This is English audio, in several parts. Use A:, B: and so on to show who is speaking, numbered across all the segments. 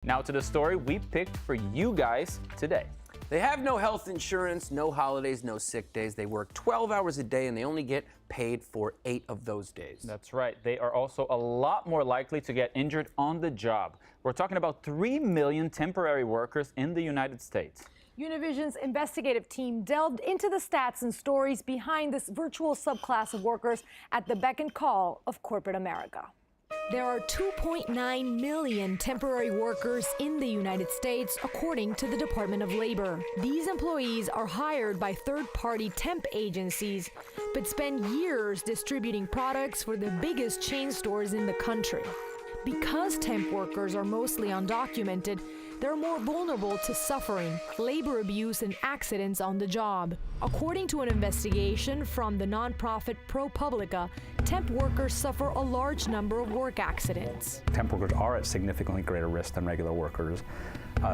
A: Now to the story we picked for you guys today.
B: They have no health insurance, no holidays, no sick days. They work 12 hours a day and they only get paid for 8 of those days.
A: That's right. They are also a lot more likely to get injured on the job. We're talking about 3 million temporary workers in the United States.
C: Univision's investigative team delved into the stats and stories behind this virtual subclass of workers at the beck and call of corporate America.
D: There are 2.9 million temporary workers in the United States, according to the Department of Labor. These employees are hired by third-party temp agencies, but spend years distributing products for the biggest chain stores in the country. Because temp workers are mostly undocumented, they're more vulnerable to suffering, labor abuse, and accidents on the job. According to an investigation from the nonprofit ProPublica, temp workers suffer a large number of work accidents.
E: Temp workers are at significantly greater risk than regular workers,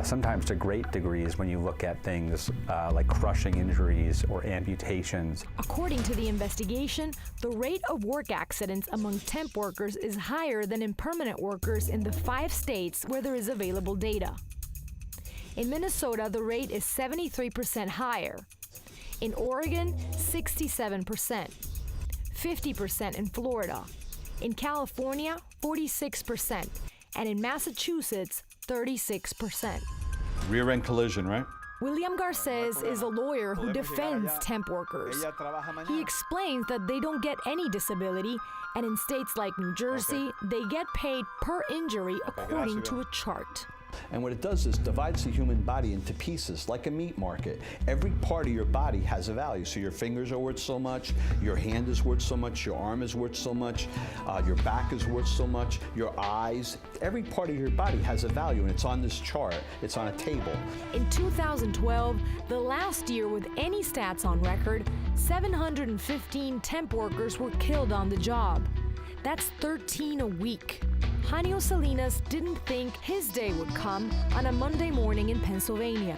E: sometimes to great degrees when you look at things like crushing injuries or amputations.
D: According to the investigation, the rate of work accidents among temp workers is higher than in permanent workers in the 5 states where there is available data. In Minnesota, the rate is 73% higher. In Oregon, 67%. 50% in Florida. In California, 46%. And in Massachusetts, 36%.
F: Rear-end collision, right?
D: William Garces is a lawyer who defends temp workers. He explains that they don't get any disability, and in states like New Jersey, they get paid per injury according to a chart.
G: And what it does is divides the human body into pieces, like a meat market. Every part of your body has a value. So your fingers are worth so much, your hand is worth so much, your arm is worth so much, your back is worth so much, your eyes. Every part of your body has a value, and it's on this chart. It's on a table.
D: In 2012, the last year with any stats on record, 715 temp workers were killed on the job. That's 13 a week. Janio Salinas didn't think his day would come on a Monday morning in Pennsylvania.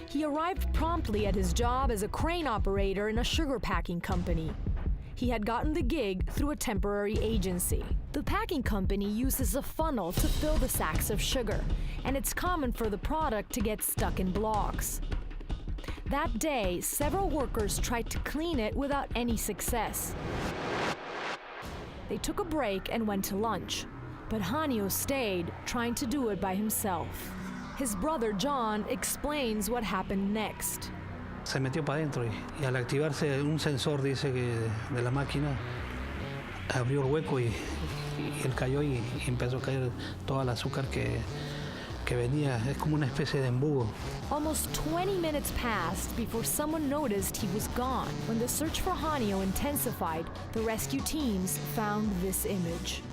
D: He arrived promptly at his job as a crane operator in a sugar packing company. He had gotten the gig through a temporary agency. The packing company uses a funnel to fill the sacks of sugar, and it's common for the product to get stuck in blocks. That day, several workers tried to clean it without any success. They took a break and went to lunch. But Janio stayed, trying to do it by himself. His brother John explains what happened next.
H: Se metió para adentro y al activarse un sensor, dice que de la máquina, abrió el hueco y él cayó y empezó a caer toda el azúcar que venía. Es como una especie de embudo.
D: Almost 20 minutes passed before someone noticed he was gone. When the search for Janio intensified, the rescue teams found this image.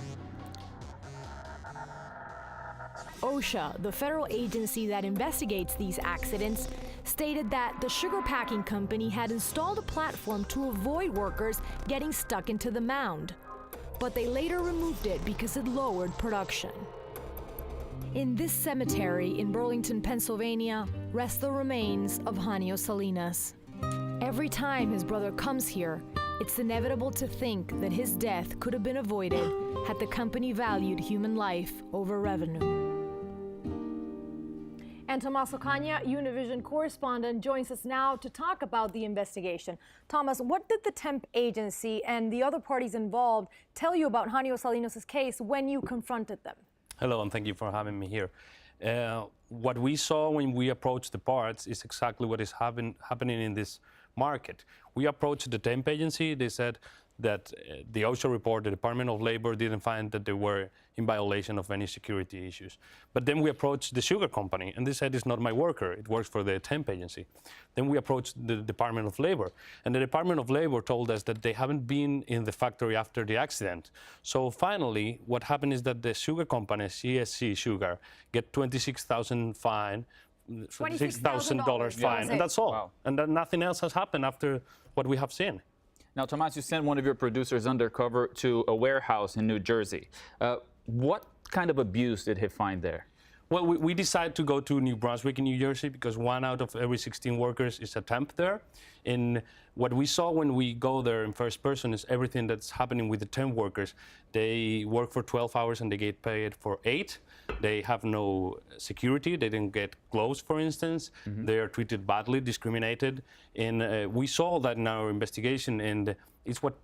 D: OSHA, the federal agency that investigates these accidents, stated that the sugar packing company had installed a platform to avoid workers getting stuck into the mound. But they later removed it because it lowered production. In this cemetery in Burlington, Pennsylvania, rest the remains of Janio Salinas. Every time his brother comes here, it's inevitable to think that his death could have been avoided had the company valued human life over revenue.
C: And Tomas Ocaña, Univision correspondent, joins us now to talk about the investigation. Thomas, what did the temp agency and the other parties involved tell you about Janio Salinas' case when you confronted them?
I: Hello, and thank you for having me here. What we saw when we approached the parts is exactly what is happening in this market. We approached the temp agency. They said that the OSHA report, the Department of Labor, didn't find that they were in violation of any security issues. But then we approached the sugar company, and they said it's not my worker, it works for the temp agency. Then we approached the Department of Labor, and the Department of Labor told us that they haven't been in the factory after the accident. So finally, what happened is that the sugar company, CSC Sugar, get $26,000 fine, $26,000 fine, and that's all.
A: Wow.
I: And then nothing else has happened after what we have seen.
A: Now, Tomas, you sent one of your producers undercover to a warehouse in New Jersey. What kind of abuse did he find there?
I: Well, we decided to go to New Brunswick in New Jersey because 1 out of every 16 workers is a temp there. And what we saw when we go there in first person is everything that's happening with the temp workers. They work for 12 hours and they get paid for 8. They have no security. They didn't get clothes, for instance. They are treated badly, discriminated. And we saw that in our investigation, and it's what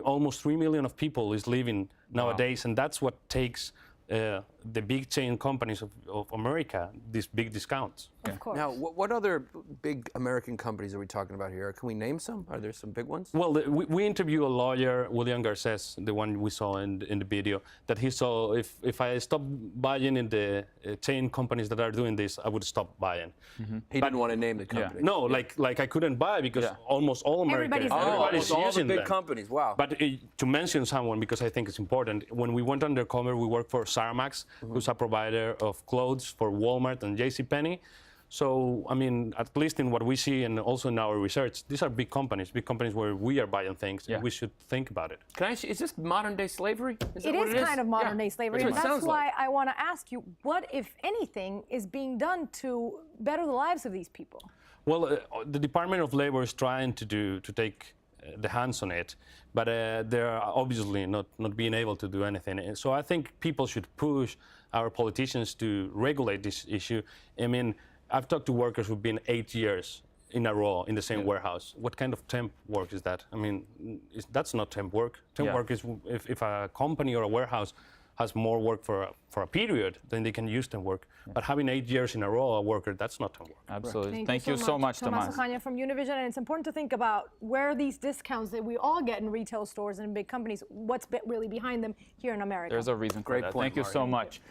I: almost 3 million of people is living nowadays, and that's what takes the big chain companies of America, these big discounts.
C: Of course.
B: Now, what other big American companies are we talking about here? Can we name some? Are there some big ones?
I: Well, we interviewed a lawyer, William Garces, the one we saw in the video, that he saw if I stop buying in the chain companies that are doing this, I would stop buying.
B: He didn't want to name the company.
I: No, like I couldn't buy because almost all Americans, everybody's
B: all the
I: using
B: big
I: them.
B: companies. Wow.
I: But to mention someone, because I think it's important, when we went undercover, we worked for Saramax, who's a provider of clothes for Walmart and JCPenney. So, I mean, at least in what we see and also in our research, these are big companies where we are buying things, and we should think about it.
B: Can I ask you, is this modern day slavery?
C: It is kind of modern day slavery, and that's why I want to ask you, what, if anything, is being done to better the lives of these people?
I: Well, the Department of Labor is trying to take the hands on it, but they're obviously not being able to do anything. And so I think people should push our politicians to regulate this issue. I mean, I've talked to workers who've been 8 years in a row in the same warehouse. What kind of temp work is that? I mean, that's not temp work. Temp work is if a company or a warehouse has more work for a period, then they can use temp work. But having 8 years in a row a worker, that's not temp work.
A: Absolutely. Thank you so much,
C: Tomas Ocaña from Univision. And it's important to think about where these discounts that we all get in retail stores and in big companies, what's really behind them here in America.
A: There's a reason for that. Thank you so much.